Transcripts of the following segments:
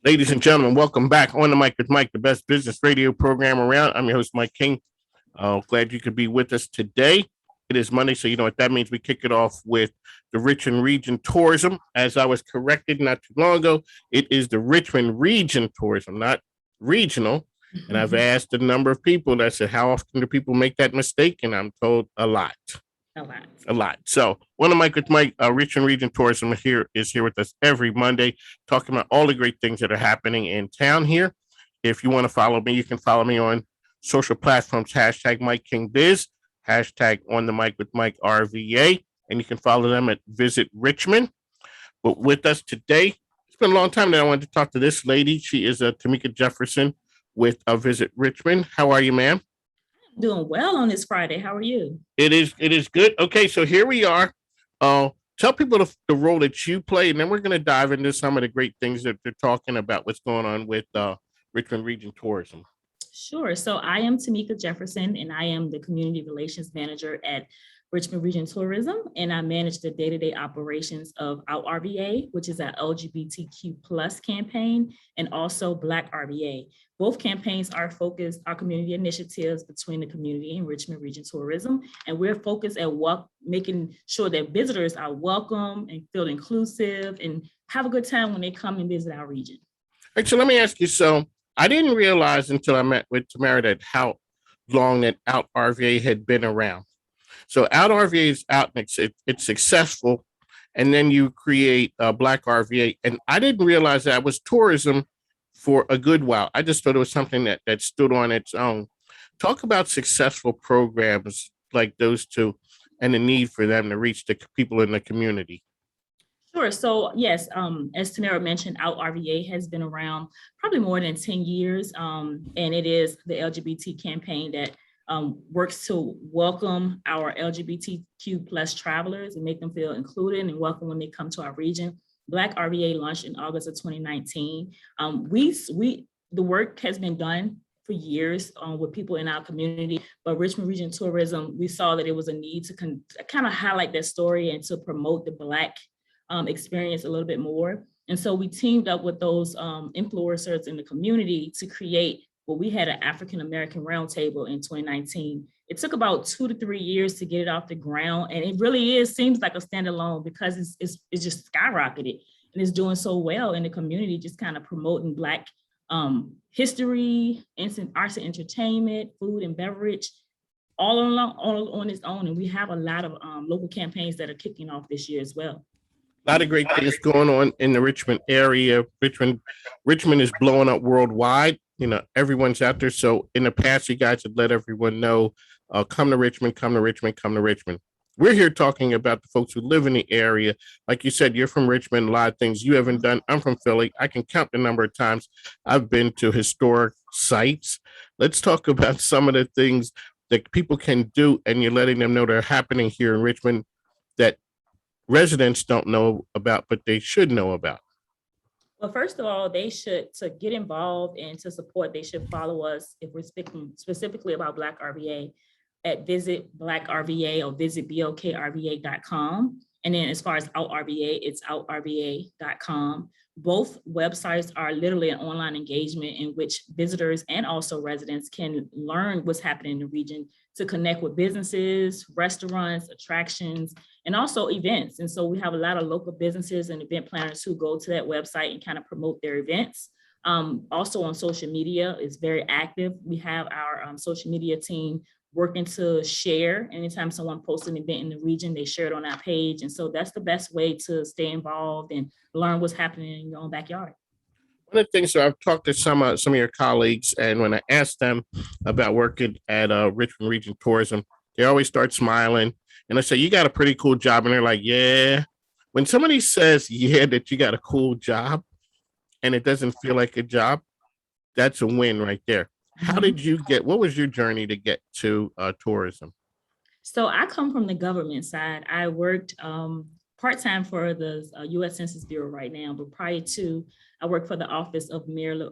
Ladies and gentlemen, welcome back on the mic with Mike, the best business radio program around. I'm your host, Mike King. Glad you could be with us today. It is Monday, so you know what that means. We kick it off with the Richmond Region Tourism. As I was corrected not too long ago, it is the Richmond Region Tourism, not regional. And I've asked a number of people that said, how often do people make that mistake? And I'm told a lot. A lot. A lot. So one of my Richmond Region Tourism is here with us every Monday, talking about all the great things that are happening in town here. If you want to follow me, you can follow me on social platforms, hashtag Mike King Biz, hashtag on the mic with Mike RVA, and you can follow them at Visit Richmond. But with us today, it's been a long time that I wanted to talk to this lady. She is Temeka Jefferson with Visit Richmond. How are you, ma'am? Doing well on this Friday. How are you? It is good. Okay, so here we are. Tell people the role that you play, and then we're going to dive into some of the great things that they're talking about. What's going on with Richmond Region Tourism? Sure. So I am Temeka Jefferson, and I am the Community Relations Manager at Richmond Region Tourism, and I manage the day-to-day operations of Out RVA, which is our LGBTQ plus campaign, and also Black RVA. Both campaigns are community initiatives between the community and Richmond Region Tourism, and we're focused at making sure that visitors are welcome and feel inclusive and have a good time when they come and visit our region. All right, so let me ask you. So I didn't realize until I met with Tamara that how long that Out RVA had been around. So Out RVA is out and it's successful, and then you create Black RVA, and I didn't realize that was tourism for a good while. I just thought it was something that stood on its own. Talk about successful programs like those two and the need for them to reach the people in the community. Sure. So yes, as Tamara mentioned, Out RVA has been around probably more than 10 years. And it is the LGBT campaign that works to welcome our LGBTQ plus travelers and make them feel included and welcome when they come to our region. Black RVA launched in August of 2019. The work has been done for years with people in our community, but Richmond Region Tourism, we saw that it was a need to kind of highlight that story and to promote the Black experience a little bit more. And so we teamed up with those influencers in the community to create what we had an African American roundtable in 2019. It took about 2 to 3 years to get it off the ground, and it really seems like a standalone because it's just skyrocketed and it's doing so well in the community, just kind of promoting Black history, arts and entertainment, food and beverage, all on its own. And we have a lot of local campaigns that are kicking off this year as well. A lot of great things going on in the Richmond area. Richmond is blowing up worldwide. You know, everyone's out there. So in the past, you guys have let everyone know, come to Richmond, come to Richmond, come to Richmond. We're here talking about the folks who live in the area. Like you said, you're from Richmond. A lot of things you haven't done. I'm from Philly. I can count the number of times I've been to historic sites. Let's talk about some of the things that people can do, and you're letting them know they're happening here in Richmond that residents don't know about, but they should know about. Well, first of all, to get involved and to support, they should follow us if we're speaking specifically about Black RVA at Visit Black RVA or visit BOKRVA.com. And then as far as Out RVA, it's outrva.com. Both websites are literally an online engagement in which visitors and also residents can learn what's happening in the region, to connect with businesses, restaurants, attractions, and also events. And so we have a lot of local businesses and event planners who go to that website and kind of promote their events. Also on social media, it's very active. We have our social media team working to share. Anytime someone posts an event in the region, they share it on our page. And so that's the best way to stay involved and learn what's happening in your own backyard. One of the things, so I've talked to some of your colleagues, and when I asked them about working at Richmond Region Tourism, they always start smiling. And I say, "You got a pretty cool job," and they're like, "Yeah." When somebody says, "Yeah," that you got a cool job, and it doesn't feel like a job, that's a win right there. How did you get? What was your journey to get to tourism? So I come from the government side. I worked part-time for the U.S. Census Bureau right now, but prior to, I worked for the office of Mayor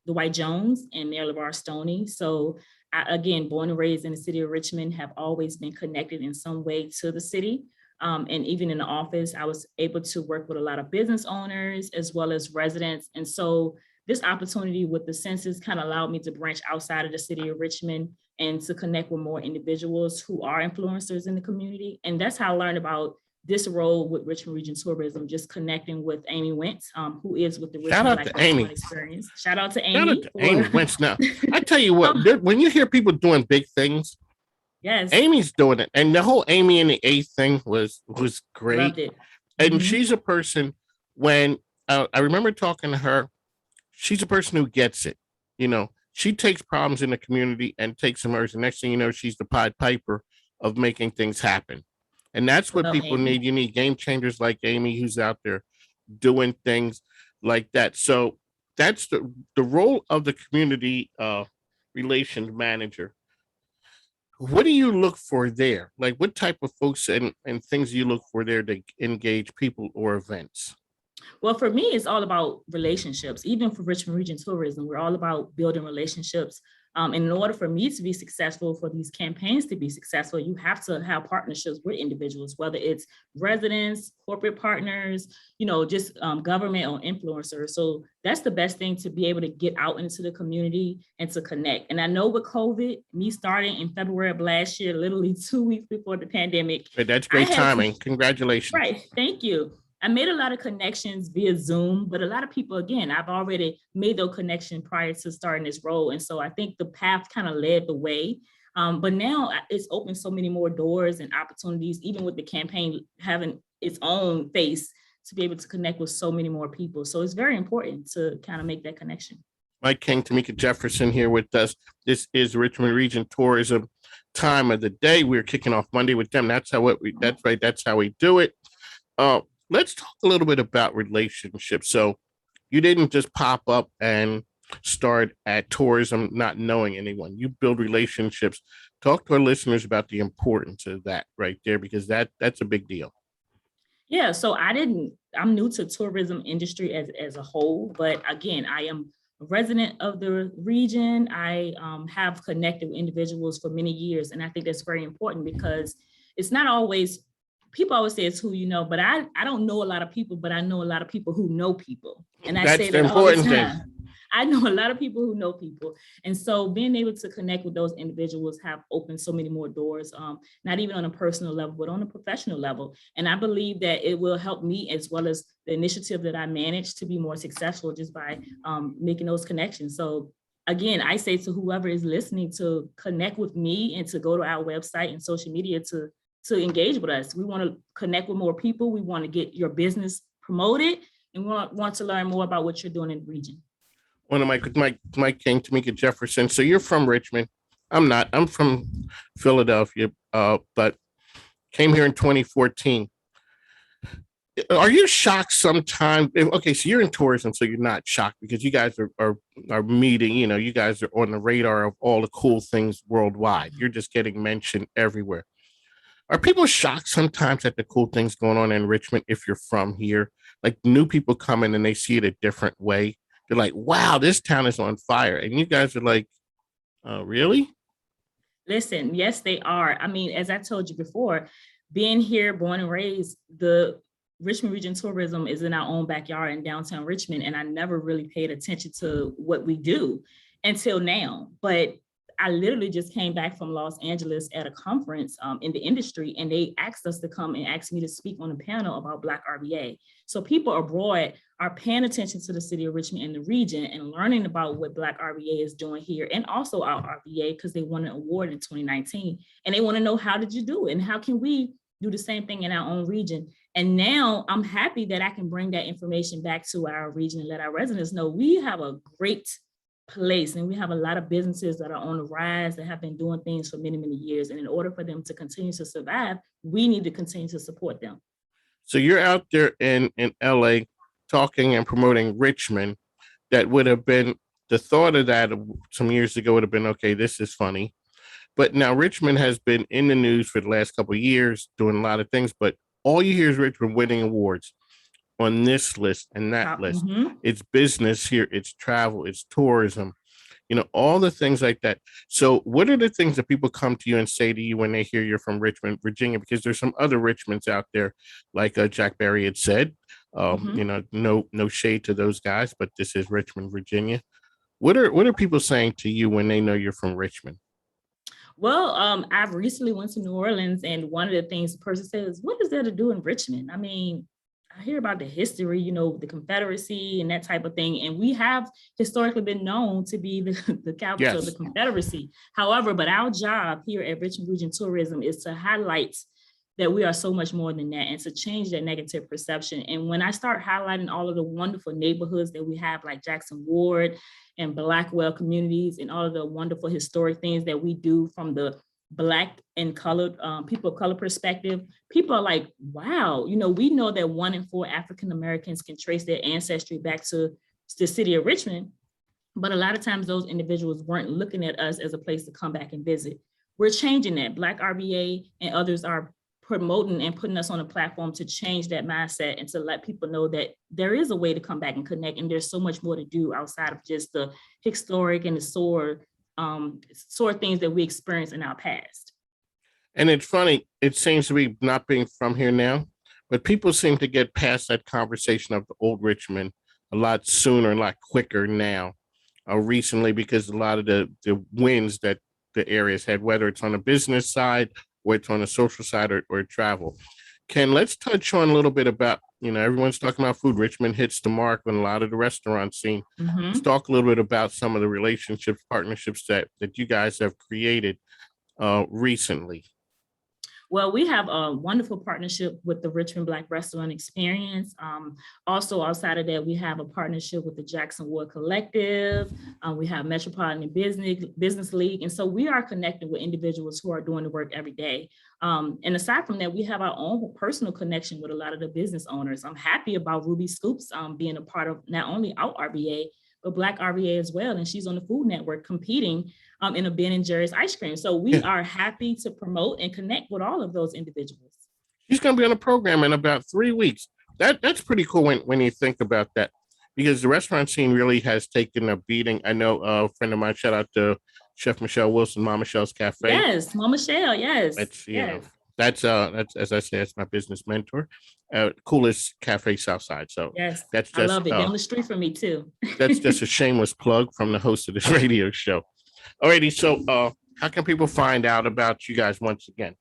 Dwight Jones and Mayor LeVar Stoney. So I, again, born and raised in the city of Richmond, have always been connected in some way to the city. And even in the office, I was able to work with a lot of business owners as well as residents. And so this opportunity with the census kind of allowed me to branch outside of the city of Richmond and to connect with more individuals who are influencers in the community. And that's how I learned about this role with Richmond Region Tourism, just connecting with Amy Wentz, who is with the Shout Richmond out Black to Amy. Experience. Shout out to Shout out Amy. to Amy Wentz. Now, I tell you what, when you hear people doing big things, yes, Amy's doing it. And the whole Amy and the A thing was great. Loved it. And she's a person, when I remember talking to her, she's a person who gets it. You know, she takes problems in the community and takes them hers. The next thing you know, she's the Pied Piper of making things happen. And that's what people need. You need game changers like Amy, who's out there doing things like that. So that's the role of the community relations manager. What do you look for there? Like, what type of folks and things do you look for there to engage people or events? Well, for me, it's all about relationships. Even for Richmond Region Tourism, we're all about building relationships. And in order for me to be successful, for these campaigns to be successful, you have to have partnerships with individuals, whether it's residents, corporate partners, just government or influencers. So that's the best thing, to be able to get out into the community and to connect. And I know with COVID, me starting in February of last year, literally 2 weeks before the pandemic. Hey, that's great timing. Congratulations. Right. Thank you. I made a lot of connections via Zoom, but a lot of people, again, I've already made those connections prior to starting this role. And so I think the path kind of led the way. But now it's opened so many more doors and opportunities, even with the campaign having its own face, to be able to connect with so many more people. So it's very important to kind of make that connection. Mike King, Temeka Jefferson here with us. This is Richmond Region Tourism Time of the Day. We're kicking off Monday with them. That's how that's right. That's how we do it. Let's talk a little bit about relationships. So you didn't just pop up and start at tourism not knowing anyone. You build relationships. Talk to our listeners about the importance of that right there, because that's a big deal. Yeah, so I'm new to tourism industry as a whole, but again, I am a resident of the region. I have connected with individuals for many years, and I think that's very important, because it's not always, people always say it's who you know, but I don't know a lot of people, but I know a lot of people who know people. And I say that all the time. I know a lot of people who know people. And so being able to connect with those individuals have opened so many more doors, not even on a personal level, but on a professional level. And I believe that it will help me, as well as the initiative that I manage, to be more successful just by making those connections. So again, I say to whoever is listening to connect with me and to go to our website and social media to engage with us. We want to connect with more people. We want to get your business promoted, and we want to learn more about what you're doing in the region. One of Mike King, Temeka Jefferson. So you're from Richmond. I'm not. I'm from Philadelphia, but came here in 2014. Are you shocked sometimes? Okay, so you're in tourism, so you're not shocked, because you guys are meeting. You guys are on the radar of all the cool things worldwide. You're just getting mentioned everywhere. Are people shocked sometimes at the cool things going on in Richmond if you're from here? Like, new people come in and they see it a different way. They're like, wow, this town is on fire. And you guys are like, really? Listen, yes, they are. I mean, as I told you before, being here, born and raised, the Richmond Region Tourism is in our own backyard in downtown Richmond. And I never really paid attention to what we do until now. But I literally just came back from Los Angeles at a conference in the industry, and they asked us to come and asked me to speak on a panel about Black RVA. So people abroad are paying attention to the city of Richmond and the region and learning about what Black RVA is doing here, and also our RVA, because they won an award in 2019. And they want to know, how did you do it? And how can we do the same thing in our own region? And now I'm happy that I can bring that information back to our region and let our residents know we have a great place, and we have a lot of businesses that are on the rise that have been doing things for many, many years. And in order for them to continue to survive, we need to continue to support them. So you're out there in LA talking and promoting Richmond. That would have been, the thought of that some years ago would have been, okay, this is funny. But now Richmond has been in the news for the last couple of years doing a lot of things, but all you hear is Richmond winning awards on this list and that list. Mm-hmm. It's business here, it's travel, it's tourism. all the things like that. So what are the things that people come to you and say to you when they hear you're from Richmond, Virginia? Because there's some other Richmonds out there, like Jack Barry had said. Mhm. No shade to those guys, but this is Richmond, Virginia. What are people saying to you when they know you're from Richmond? Well, I've recently went to New Orleans, and one of the things the person says, "What is there to do in Richmond?" I mean, I hear about the history, the Confederacy and that type of thing, and we have historically been known to be the, the capital of the Yes. Confederacy. However, but our job here at Richmond Region Tourism is to highlight that we are so much more than that and to change that negative perception. And when I start highlighting all of the wonderful neighborhoods that we have, like Jackson Ward and Blackwell communities, and all of the wonderful historic things that we do from the Black and colored people of color perspective, people are like, wow, we know that 1 in 4 African Americans can trace their ancestry back to the city of Richmond. But a lot of times those individuals weren't looking at us as a place to come back and visit. We're changing that. Black RVA and others are promoting and putting us on a platform to change that mindset and to let people know that there is a way to come back and connect. And there's so much more to do outside of just the historic and the sore things that we experienced in our past. And it's funny, it seems to be not being from here now, but people seem to get past that conversation of the old Richmond a lot sooner and a lot quicker now, recently, because a lot of the wins that the areas had, whether it's on the business side or it's on the social side or travel. Ken, let's touch on a little bit about, everyone's talking about food. Richmond hits the mark on a lot of the restaurant scene. Let's Mhm. talk a little bit about some of the relationships, partnerships that you guys have created recently. Well, we have a wonderful partnership with the Richmond Black Restaurant Experience. Also, outside of that, we have a partnership with the Jackson Ward Collective. We have Metropolitan Business League. And so we are connecting with individuals who are doing the work every day. And aside from that, we have our own personal connection with a lot of the business owners. I'm happy about Ruby Scoops being a part of not only our RBA, but Black RVA as well. And she's on the Food Network competing in a Ben and Jerry's ice cream. So we Yeah. are happy to promote and connect with all of those individuals. She's going to be on a program in about 3 weeks. That's pretty cool when you think about that, because the restaurant scene really has taken a beating. I know a friend of mine, shout out to Chef Michelle Wilson, Mama Michelle's Cafe. Yes, Mama Michelle. Yes, That's yes, that's as I say, that's my business mentor. Coolest cafe Southside. So yes. that's I just love it. Down the street from me too. that's just a shameless plug from the host of this radio show. Alrighty, so how can people find out about you guys once again?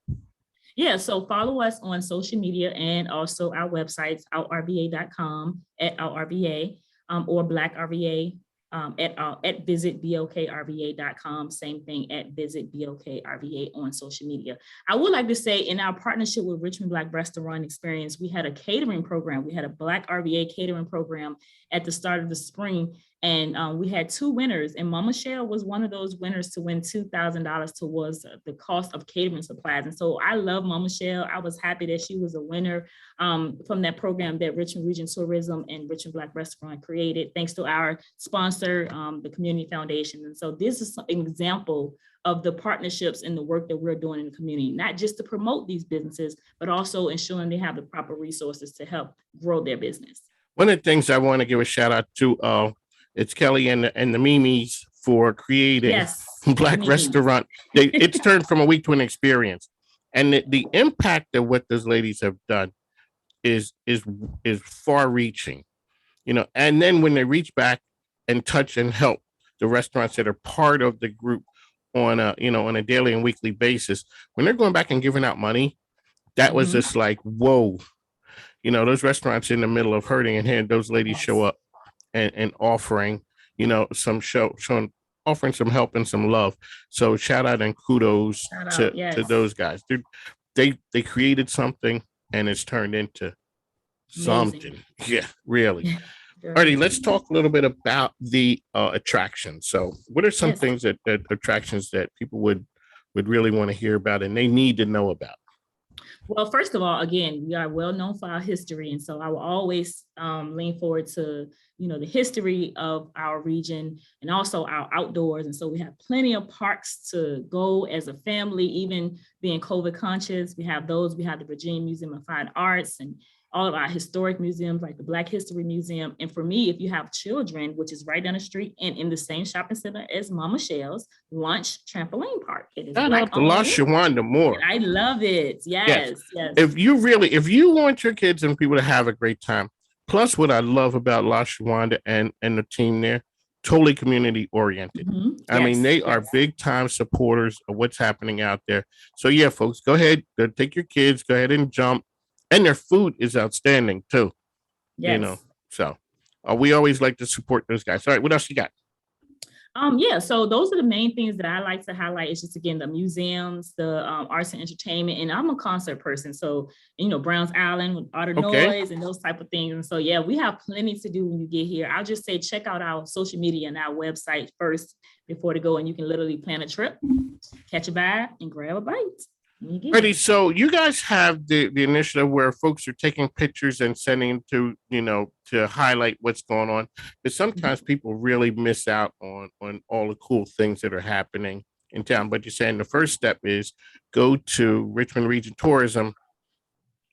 Yeah, so follow us on social media and also our websites, outrba.com at outrba or Black RVA at visitbokrva.com. Same thing at visitbokrva on social media. I would like to say in our partnership with Richmond Black Restaurant Experience, we had a catering program. We had a Black RVA catering program at the start of the spring. And we had 2 winners, and Mama Michelle was one of those winners to win $2,000 towards the cost of catering supplies. And so I love Mama Michelle. I was happy that she was a winner from that program that Richmond Region Tourism and Richmond Black Restaurant created, thanks to our sponsor, the Community Foundation. And so this is an example of the partnerships and the work that we're doing in the community, not just to promote these businesses, but also ensuring they have the proper resources to help grow their business. One of the things I want to give a shout out to, it's Kelly and the Mimis for creating Yes, Black Mimi. Restaurant. It's turned from a week to an experience, and the impact of what those ladies have done is far reaching. And then when they reach back and touch and help the restaurants that are part of the group on a daily and weekly basis, when they're going back and giving out money, that was just like, whoa. Those restaurants in the middle of hurting, and here those ladies show up and offering, showing offering some help and some love. So shout out and kudos to those guys. They created something, and it's turned into something. Amazing. Yeah, really. Alrighty, let's talk a little bit about the attractions. So what are some things that attractions that people would really want to hear about and they need to know about? Well, first of all, again, we are well known for our history. And so I will always lean forward to, the history of our region and also our outdoors. And so we have plenty of parks to go as a family, even being COVID conscious. We have the Virginia Museum of Fine Arts, and all of our historic museums like the Black History Museum. And for me, if you have children, which is right down the street and in the same shopping center as Mama Shell's, Lunch Trampoline Park. It is Shout Black out to La owned. Shawanda Moore. I love it. Yes, yes. If you want your kids and people to have a great time, plus what I love about La Shawanda and the team there, totally community oriented. I mean, they are big time supporters of what's happening out there. So yeah, folks, go ahead, take your kids, go ahead and jump. And their food is outstanding too. Yes. You know, so we always like to support those guys. All right, what else you got? Yeah, so those are the main things that I like to highlight. It's just, again, the museums, the arts and entertainment, and I'm a concert person. So, Browns Island with all the noise and those type of things. And so, yeah, we have plenty to do when you get here. I'll just say, check out our social media and our website first before to go. And you can literally plan a trip, catch a vibe, and grab a bite. Ready. So you guys have the initiative where folks are taking pictures and sending to highlight what's going on. But sometimes people really miss out on all the cool things that are happening in town. But you're saying the first step is go to Richmond Region Tourism.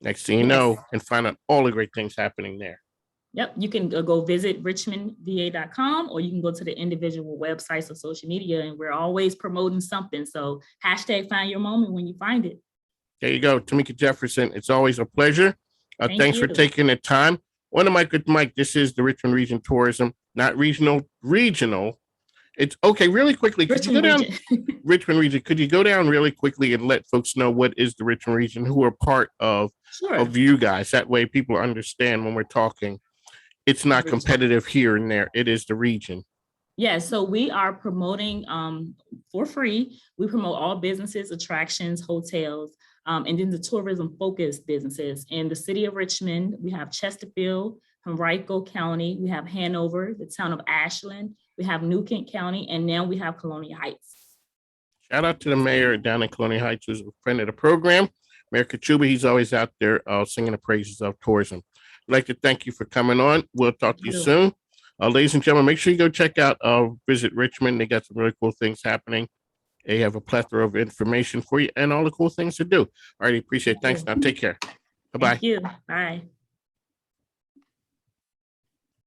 Next thing you know, and find out all the great things happening there. Yep, you can go visit richmondva.com, or you can go to the individual websites or social media, and we're always promoting something. So #find your moment when you find it. There you go, Temeka Jefferson. It's always a pleasure. Thanks for taking the time. One of my good Mike, this is the Richmond Region Tourism, not regional. It's okay. Really quickly, could you go down Richmond Region? Could you go down really quickly and let folks know what is the Richmond Region, who are part of you guys? That way, people understand when we're talking. It's not competitive here and there. It is the region. Yeah, so we are promoting for free. We promote all businesses, attractions, hotels, and then the tourism focused businesses. In the city of Richmond, we have Chesterfield, Henrico County, we have Hanover, the town of Ashland, we have New Kent County, and now we have Colonial Heights. Shout out to the mayor down in Colonial Heights, who's a friend of the program. Mayor Kachuba, he's always out there singing the praises of tourism. I'd like to thank you for coming on. We'll talk to you soon. Ladies and gentlemen, make sure you go check out Visit Richmond. They got some really cool things happening. They have a plethora of information for you and all the cool things to do. All right, appreciate it. Thanks. Now take care. Bye-bye. Thank you. Bye.